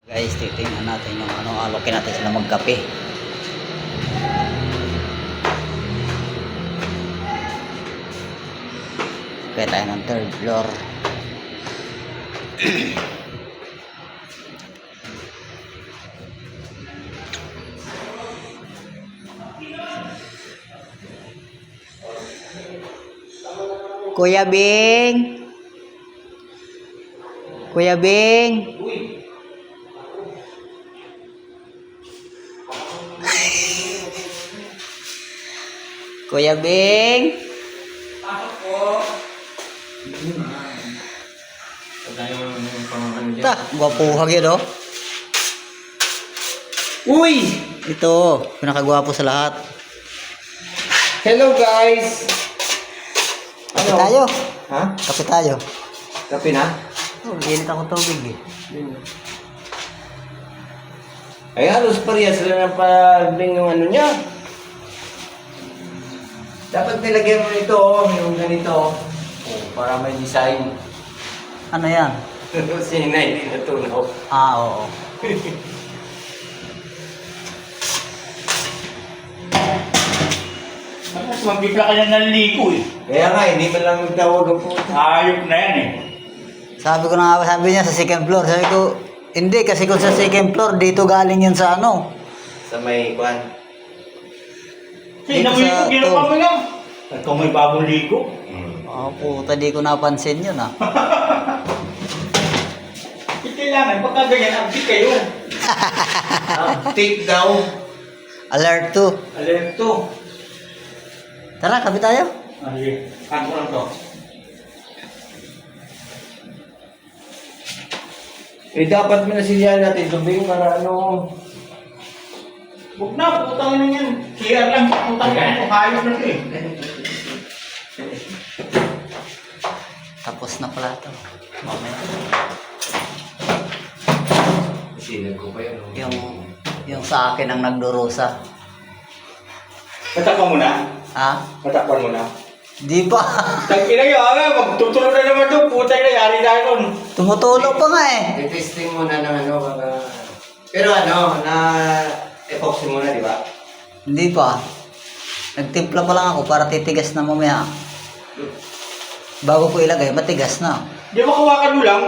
Guys, titingnan natin yung alokin natin sila magkape. Kaya tayo ng third floor. Kuya Bing! Kuya Bing! Kuya Bing! Ta, gwapuhag yun, oh. Uy! Ito, pinakagwapo sa lahat. Hello guys! Kape tayo. Ha? Kape tayo. Kape na? Oh, ginit ako tubig, eh. Ay halos parehas lang ang pagding yung ano niya. Dapat nilagyan mo nito, yung ganito. Para may design. Ano yan? Kasi na hindi natunaw. Ah, oo. Mas magbigla ka na naligo eh. Kaya nga, hindi man lang nagtawag ang puta. Ayok na yan eh. Sabi ko na nga, sabi niya sa second floor. Sabi ko, hindi, kasi kung sa second floor, dito galing yan sa ano. Sa may kwan. Kasi Dito namulit sa ko, ginawa mo lang. Ikaw may bagong ligo. Oh, puta, di ko napansin yun, ah. Kailangan, pagka ganyan, update kayo. Take daw. Alert 2. Alerto. Tara, kape tayo. Ay, ano lang to? Eh dapat minasilihan natin tubig para ano. Huwag na, putangin na yan. CR lang, putangin na ito. Hayop na ito eh. Tapos na pala ito. Mamaya. Sinag ko pa yun. Yung sa akin ang nagdurusa. Tatakpan mo na? Ha? Tatakpan mo na? Di ba? Tag-ina yun, magtutulog na naman ito. Putay na, yari tayo nun. Tumutulog pa nga eh. I-testing muna ng ano, baka... Pero ano, na epoxy muna, di ba? Hindi pa. Nagtimpla pa lang ako para titigas na mamaya. Bago ko ilagay, matigas na. Di ba kawakan mo lang?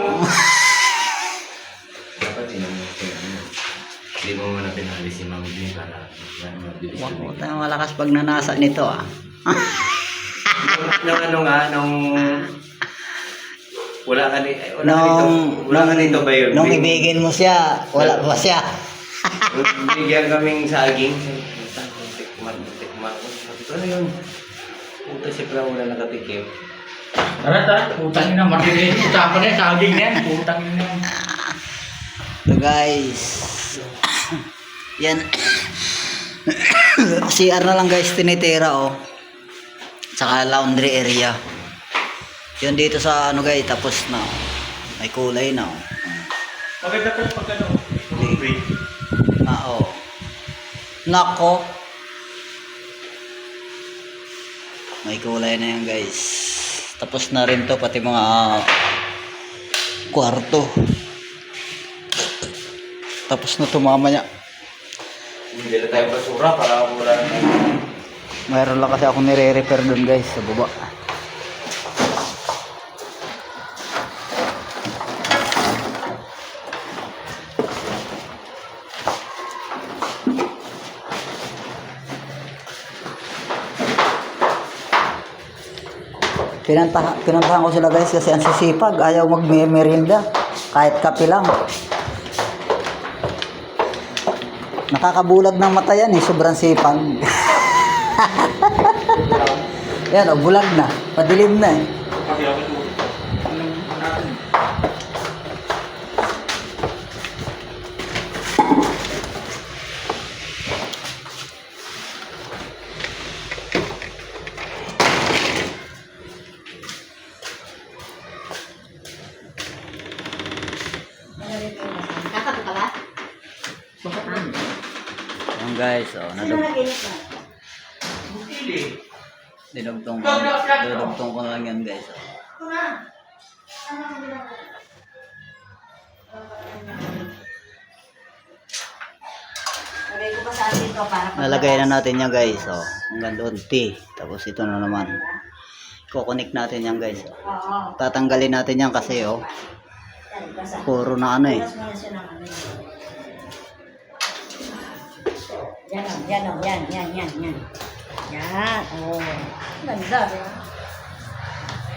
Dapat hindi mo muna pinalis si Mami Jane para mabilis Wow, tayo malakas pag nanasa nito, ah. Nung ano nga, nung... Wala ka dito ba yun? Nung ibigin mo siya, wala pa siya. Bigyan kaming saging. Tikman ko. Sabi ko, ano yun? Puta siya pala wala nakatikim. Tara, putangin na. Martinis, usapan na yan. Saging na yan. Putangin na yan. So guys, yan. CR na lang guys, tinitira, oh. Tsaka laundry area. Yun dito sa ano guys, tapos na, oh. May kulay na, oh. Maganda pa pag ano. Ah, oh. Nako. May kulay na yan guys. Tapos na rin to, pati mga kwarto. Tapos na tumama niya. Hindi na tayo basura para wala na. Mayroon lang kasi ako nire-repair doon guys sa baba. Pinantahan ko sila guys kasi ang sisipag, ayaw mag-merienda kahit kape lang. Nakakabulag ng mata yan eh, sobrang sipag. Yan o, bulag na, padilim na eh. Kakape ka ba? Yan guys, oh, dinugtong ko lang yan guys. Oh. Lagay ko pa sa dito para Nalagay na natin yan guys. Oh. Hanggang doon T. Tapos ito na naman. Kukonek natin yan guys. Oo. Tatanggalin natin yan kasi oh. Yan, basa. Puro na ano eh. Bukas muna siya ng ano. Yan o, yan o, yan. Yan, oh. Ganda, di ba?